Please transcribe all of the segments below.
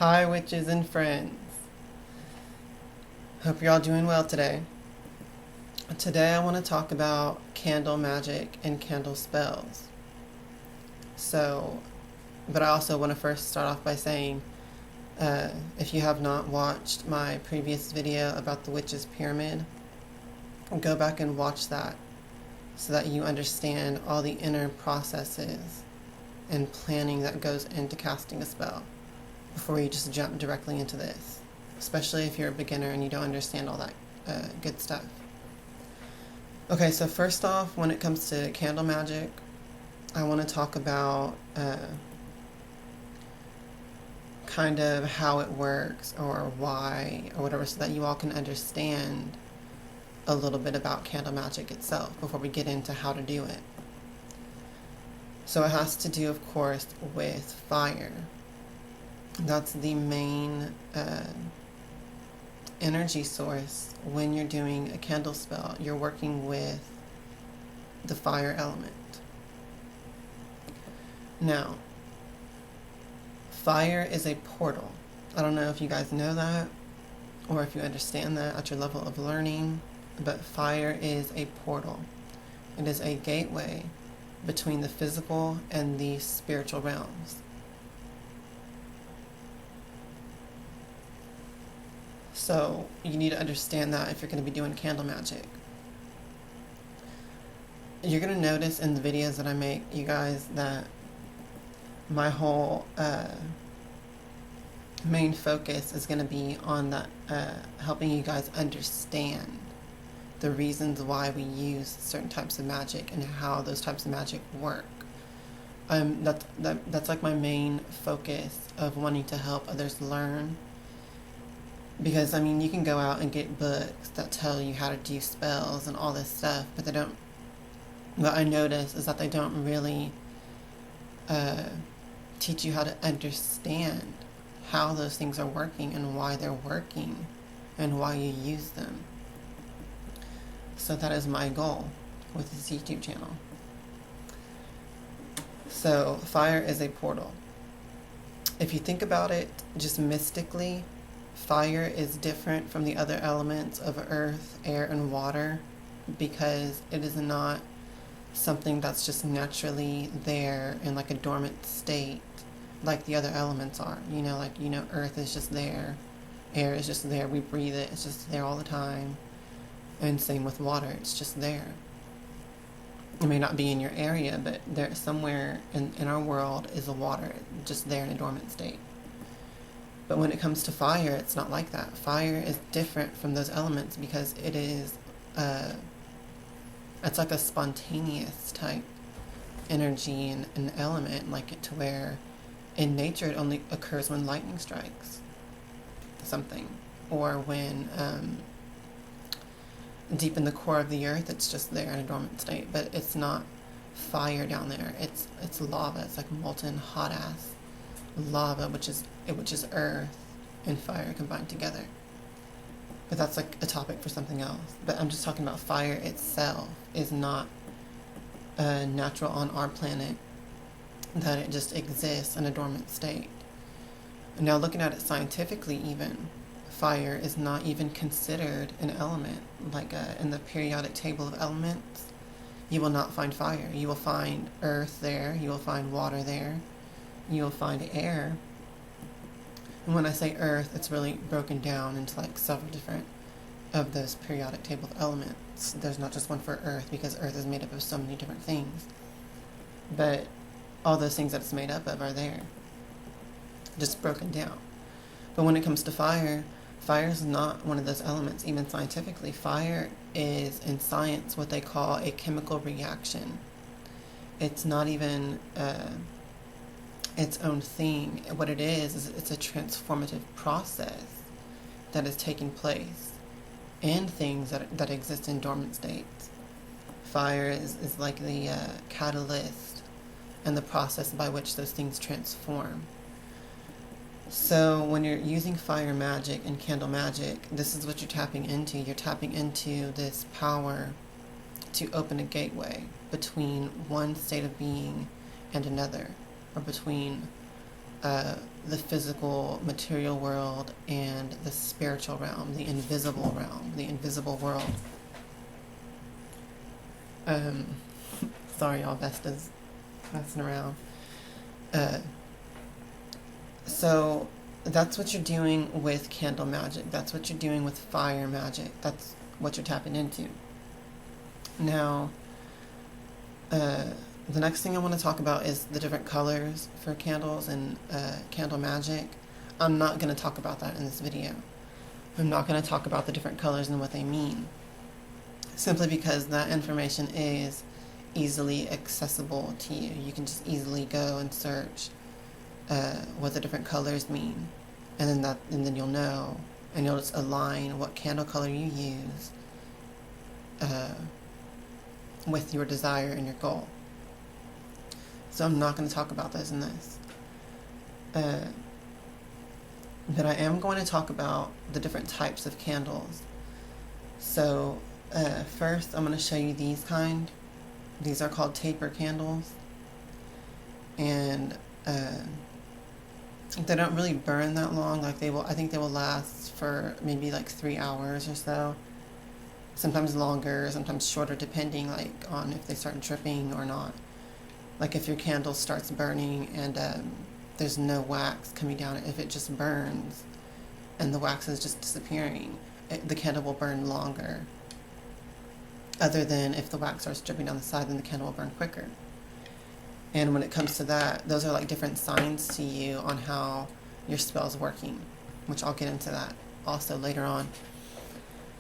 Hi, witches and friends. Hope you're all doing well today. Today, I want to talk about candle magic and candle spells. But I also want to first start off by saying if you have not watched my previous video about the witch's pyramid, go back and watch that so that you understand all the inner processes and planning that goes into casting a spell before you just jump directly into this, especially if you're a beginner and you don't understand all that good stuff. Okay, so first off, when it comes to candle magic, I want to talk about kind of how it works or why or whatever, so that you all can understand a little bit about candle magic itself before we get into how to do it. So it has to do, of course, with fire. That's the main energy source when you're doing a candle spell. You're working with the fire element. Now, fire is a portal. I don't know if you guys know that or if you understand that at your level of learning, but fire is a portal. It is a gateway between the physical and the spiritual realms. So you need to understand that if you're going to be doing candle magic. You're going to notice in the videos that I make, you guys, that my whole main focus is going to be on that, helping you guys understand the reasons why we use certain types of magic and how those types of magic work. That's like my main focus of wanting to help others learn. Because, I mean, you can go out and get books that tell you how to do spells and all this stuff, but what I notice is that they don't really teach you how to understand how those things are working and why they're working and why you use them. So that is my goal with this YouTube channel. So fire is a portal. If you think about it just mystically, fire is different from the other elements of earth, air, and water because it is not something that's just naturally there in like a dormant state like the other elements are. Earth is just there, air is just there, we breathe it, it's just there all the time. And same with water, it's just there. It may not be in your area, but there somewhere in our world is a water just there in a dormant state. But when it comes to fire, it's not like that. Fire is different from those elements because it is, it's like a spontaneous type energy and an element, like it to where in nature it only occurs when lightning strikes something, or when deep in the core of the earth it's just there in a dormant state. But it's not fire down there. It's lava. It's like molten hot ass lava, which is earth and fire combined together. But that's like a topic for something else. But I'm just talking about fire itself is not natural on our planet, that it just exists in a dormant state. Now looking at it scientifically, even fire is not even considered an element. Like in the periodic table of elements, you will not find fire. You will find earth there, you will find water there, you will find air. And when I say earth, it's really broken down into like several different of those periodic table of elements. There's not just one for earth because earth is made up of so many different things. But all those things that it's made up of are there, just broken down. But when it comes to fire, fire is not one of those elements, even scientifically. Fire is, in science, what they call a chemical reaction. It's not even its own thing. What it is it's a transformative process that is taking place in things that exist in dormant states. Fire is like the catalyst and the process by which those things transform. So when you're using fire magic and candle magic, this is what you're tapping into. You're tapping into this power to open a gateway between one state of being and another, or between the physical material world and the spiritual realm, the invisible world. Sorry, y'all, Vesta's messing around. So that's what you're doing with Candle Magick. That's what you're doing with fire magic. That's what you're tapping into. Now, the next thing I want to talk about is the different colors for candles and Candle Magick. I'm not going to talk about that in this video. I'm not going to talk about the different colors and what they mean, simply because that information is easily accessible to you. You can just easily go and search what the different colors mean, and then you'll know, and you'll just align what candle color you use with your desire and your goal. So I'm not going to talk about those in this. But I am going to talk about the different types of candles. So first I'm going to show you these kind. These are called taper candles. And they don't really burn that long. Like I think they will last for maybe like 3 hours or so. Sometimes longer, sometimes shorter, depending like on if they start dripping or not. Like if your candle starts burning and there's no wax coming down, if it just burns and the wax is just disappearing, the candle will burn longer. Other than if the wax starts dripping down the side, then the candle will burn quicker. And when it comes to that, those are like different signs to you on how your spell is working, which I'll get into that also later on.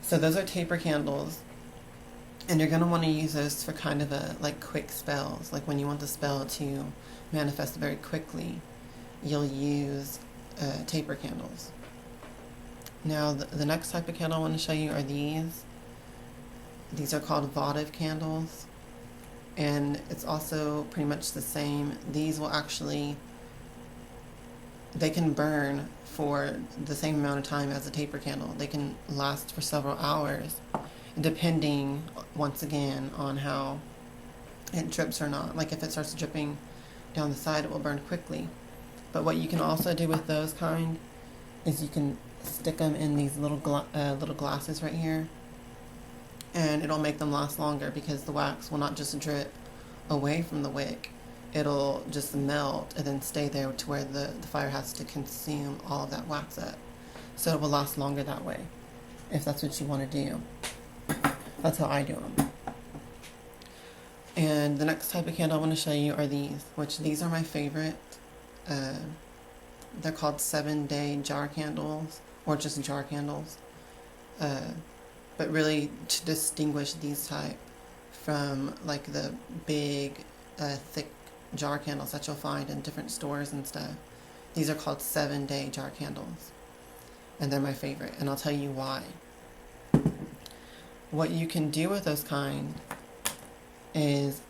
So those are taper candles. And you're going to want to use those for kind of like quick spells. Like when you want the spell to manifest very quickly, you'll use taper candles. Now the next type of candle I want to show you are these. These are called votive candles. And it's also pretty much the same. These will actually, they can burn for the same amount of time as a taper candle. They can last for several hours, depending, once again, on how it drips or not. Like if it starts dripping down the side, it will burn quickly. But what you can also do with those kind is you can stick them in these little glasses right here, and it'll make them last longer because the wax will not just drip away from the wick. It'll just melt and then stay there to where the fire has to consume all of that wax up. So it will last longer that way, if that's what you want to do. That's how I do them. And the next type of candle I want to show you are these, which these are my favorite. They're called 7-day jar candles, or just jar candles. But really, to distinguish these type from like the big, thick jar candles that you'll find in different stores and stuff, these are called 7-day jar candles. And they're my favorite, and I'll tell you why. What you can do with those kind is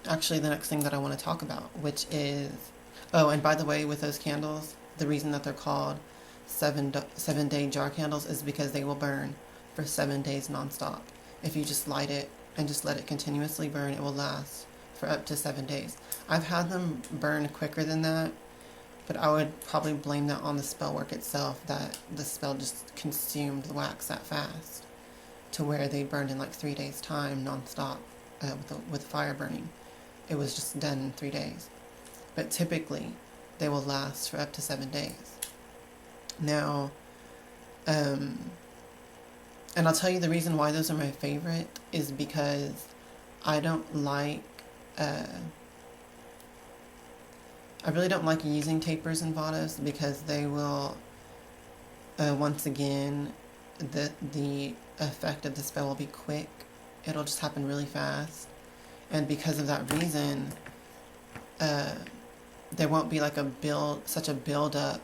actually the next thing that I want to talk about, which is, oh, and by the way, with those candles, the reason that they're called 7-day jar candles is because they will burn for 7 days nonstop. If you just light it and just let it continuously burn, it will last for up to 7 days. I've had them burn quicker than that, but I would probably blame that on the spell work itself, that the spell just consumed the wax that fast to where they burned in like 3 days time nonstop with fire burning. It was just done in 3 days. But typically they will last for up to 7 days. Now, and I'll tell you the reason why those are my favorite is because I don't like, I really don't like using tapers and votives because they will, once again, the effect of the spell will be quick. It'll just happen really fast. And because of that reason, there won't be like such a build up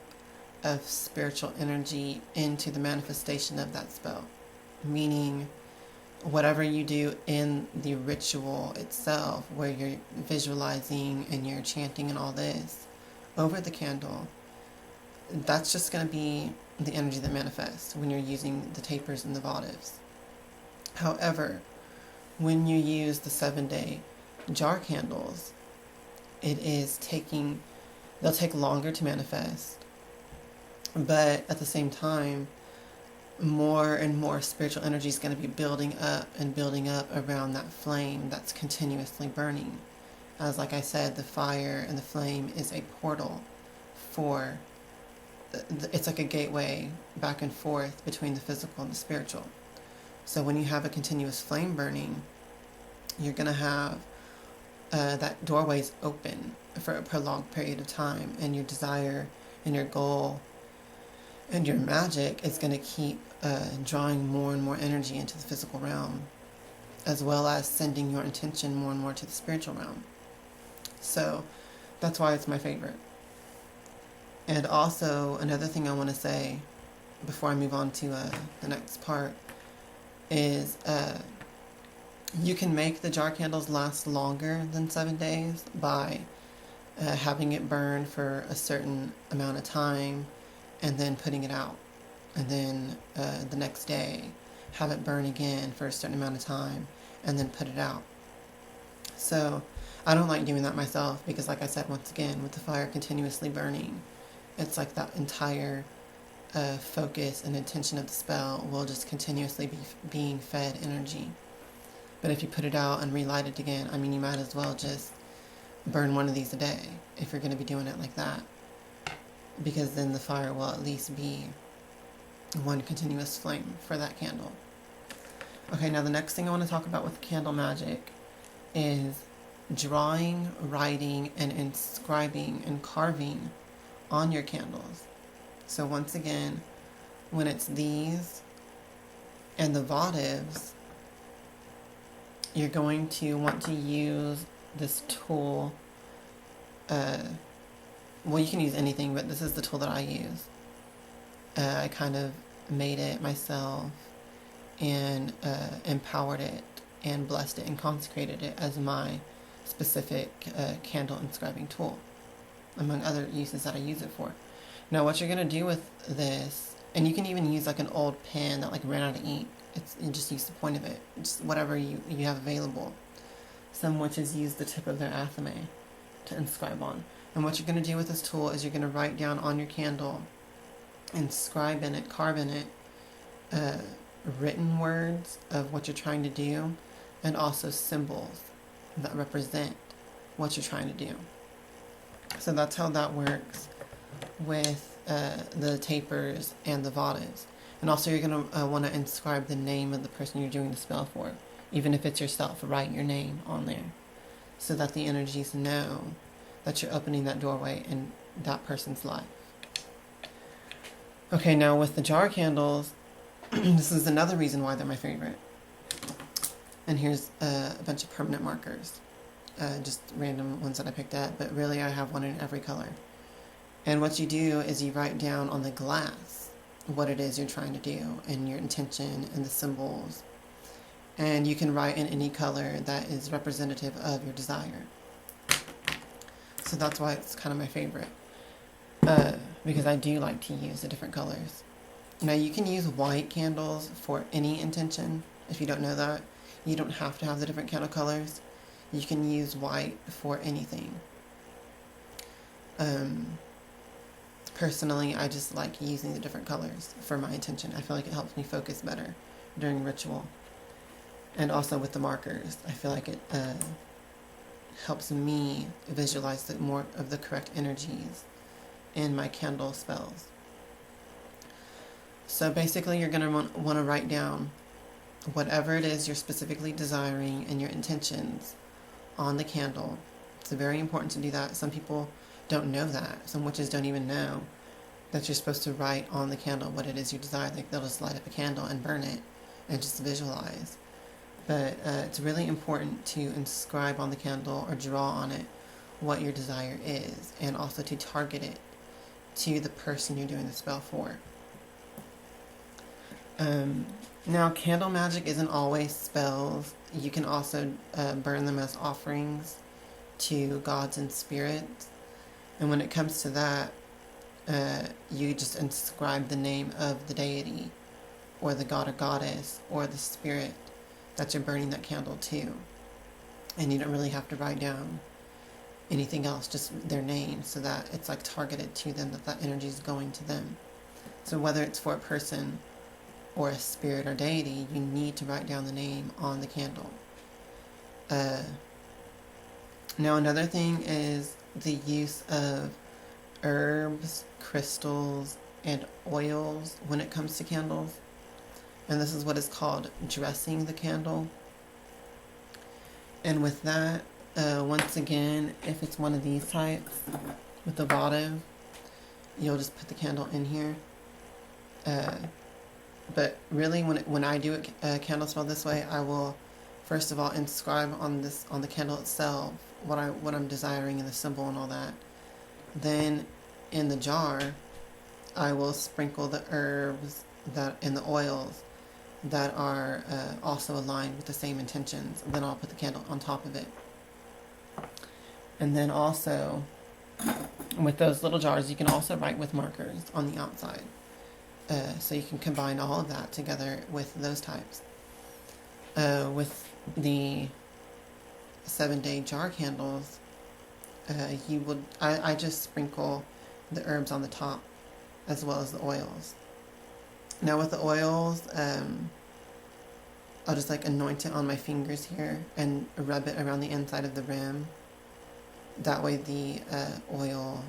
of spiritual energy into the manifestation of that spell. Meaning, whatever you do in the ritual itself, where you're visualizing and you're chanting and all this over the candle, that's just going to be the energy that manifests when you're using the tapers and the votives. However, when you use the 7-day jar candles, it is taking They'll take longer to manifest, but at the same time, more and more spiritual energy is going to be building up and building up around that flame that's continuously burning. As like I said, the fire and the flame is a portal for, it's like a gateway back and forth between the physical and the spiritual. So when you have a continuous flame burning, you're going to have that doorway's open for a prolonged period of time, and your desire and your goal and your magic is going to keep drawing more and more energy into the physical realm, as well as sending your intention more and more to the spiritual realm. So that's why it's my favorite. And also, another thing I want to say before I move on to the next part is you can make the jar candles last longer than 7 days by having it burn for a certain amount of time and then putting it out. And then the next day, have it burn again for a certain amount of time and then put it out. So I don't like doing that myself because, like I said, once again, with the fire continuously burning, it's like that entire focus and intention of the spell will just continuously be being fed energy. But if you put it out and relight it again, I mean, you might as well just burn one of these a day if you're going to be doing it like that, because then the fire will at least be one continuous flame for that candle. Okay, now the next thing I want to talk about with Candle Magick is drawing, writing, and inscribing and carving on your candles. So once again, when it's these and the votives, you're going to want to use this tool. Well, you can use anything, but this is the tool that I use. I kind of made it myself and empowered it and blessed it and consecrated it as my specific candle inscribing tool, among other uses that I use it for. Now, what you're going to do with this, and you can even use like an old pen that like ran out of ink. You just use the point of it, just whatever you have available. Some witches use the tip of their athame to inscribe on. And what you're going to do with this tool is you're going to write down on your candle, inscribe in it, carve in it, written words of what you're trying to do, and also symbols that represent what you're trying to do. So that's how that works with the tapers and the votives. And also you're going to want to inscribe the name of the person you're doing the spell for. Even if it's yourself, write your name on there so that the energies know that you're opening that doorway in that person's life. Okay, now with the jar candles, this is another reason why they're my favorite. And here's a bunch of permanent markers, just random ones that I picked up, but really I have one in every color. And what you do is you write down on the glass what it is you're trying to do and your intention and the symbols. And you can write in any color that is representative of your desire. So that's why it's kind of my favorite, because I do like to use the different colors. Now you can use white candles for any intention. If you don't know that, you don't have to have the different candle colors. You can use white for anything. Personally, I just like using the different colors for my intention. I feel like it helps me focus better during ritual. And also with the markers, I feel like it helps me visualize the more of the correct energies in my candle spells. So basically, you're going to want to write down whatever it is you're specifically desiring and your intentions on the candle. It's very important to do that. Some people don't know that. Some witches don't even know that you're supposed to write on the candle what it is you desire. They'll just light up a candle and burn it and just visualize. But it's really important to inscribe on the candle or draw on it what your desire is, and also to target it to the person you're doing the spell for. Now, Candle Magick isn't always spells. You can also burn them as offerings to gods and spirits. And when it comes to that, you just inscribe the name of the deity or the god or goddess or the spirit that you're burning that candle to. And you don't really have to write down anything else, just their name, so that it's like targeted to them, that energy is going to them. So whether it's for a person or a spirit or deity, you need to write down the name on the candle. Now another thing is the use of herbs, crystals, and oils when it comes to candles. And this is what is called dressing the candle. And with that, once again, if it's one of these types with the bottom, you'll just put the candle in here. But really, when I do a candle spell this way, I will first of all inscribe on the candle itself what I'm desiring and the symbol and all that. Then in the jar, I will sprinkle the herbs and the oils that are also aligned with the same intentions. Then I'll put the candle on top of it. And then also, with those little jars, you can also write with markers on the outside. So you can combine all of that together with those types. With the 7-day jar candles, I just sprinkle the herbs on the top as well as the oils. Now with the oils, I'll just like anoint it on my fingers here and rub it around the inside of the rim. That way the oil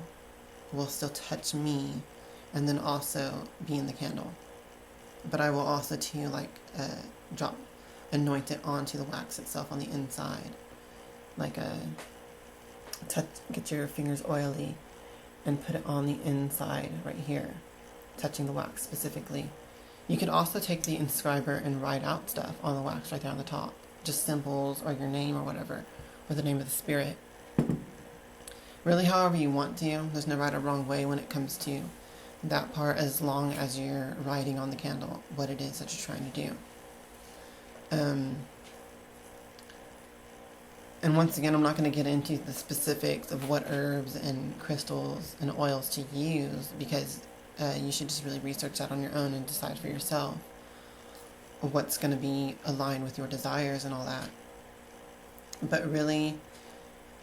will still touch me and then also be in the candle. But I will also too anoint it onto the wax itself on the inside. Get your fingers oily and put it on the inside right here, touching the wax specifically. You could also take the inscriber and write out stuff on the wax right there on the top. Just symbols or your name or whatever, or the name of the spirit. Really however you want to. There's no right or wrong way when it comes to that part, as long as you're writing on the candle what it is that you're trying to do. And once again, I'm not going to get into the specifics of what herbs and crystals and oils to use, because you should just really research that on your own and decide for yourself what's going to be aligned with your desires and all that. But really,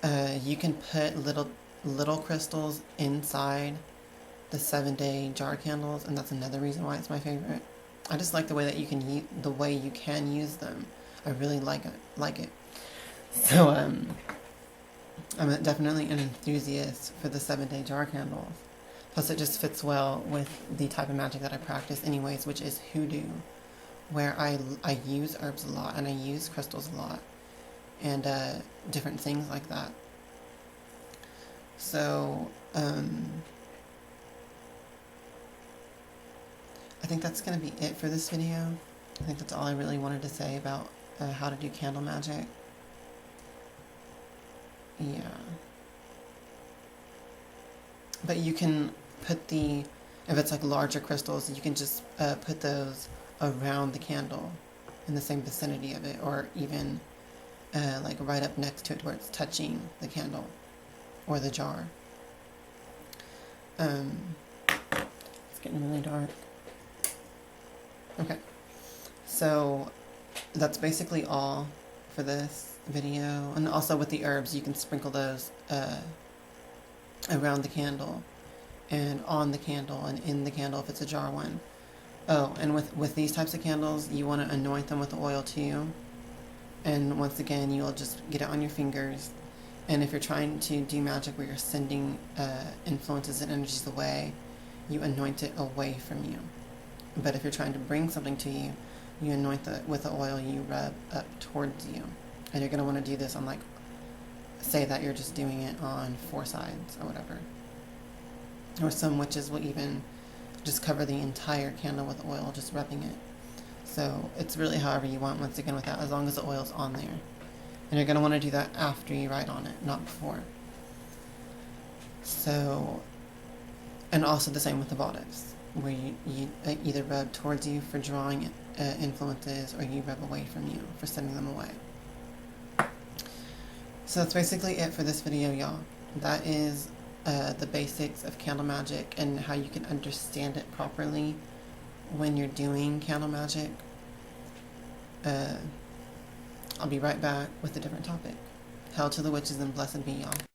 you can put little crystals inside the 7-day jar candles, and that's another reason why it's my favorite. I just like the way that you can use them. I really like it. So I'm definitely an enthusiast for the 7-day jar candles. Plus it just fits well with the type of magic that I practice anyways, which is hoodoo, where I use herbs a lot and I use crystals a lot and different things like that. So I think that's going to be it for this video. I think that's all I really wanted to say about how to do candle magic. Yeah. But you can put if it's like larger crystals, you can just put those around the candle in the same vicinity of it, or even like right up next to it where it's touching the candle or the jar. It's getting really dark. Okay, so that's basically all for this video. And also with the herbs, you can sprinkle those around the candle and on the candle and in the candle if it's a jar one. Oh, and with these types of candles, you want to anoint them with oil too. And once again, you'll just get it on your fingers. And if you're trying to do magic where you're sending influences and energies away, you anoint it away from you. But if you're trying to bring something to you, you anoint with the oil you rub up towards you. And you're going to want to do this on say that you're just doing it on 4 sides or whatever. Or some witches will even just cover the entire candle with oil, just rubbing it. So it's really however you want, once again, with that, as long as the oil's on there. And you're going to want to do that after you write on it, not before. So, and also the same with the bodice, where you either rub towards you for drawing influences, or you rub away from you for sending them away. So that's basically it for this video, y'all. That is the basics of candle magic and how you can understand it properly when you're doing candle magic. I'll be right back with a different topic. Hail to the witches and blessed be y'all.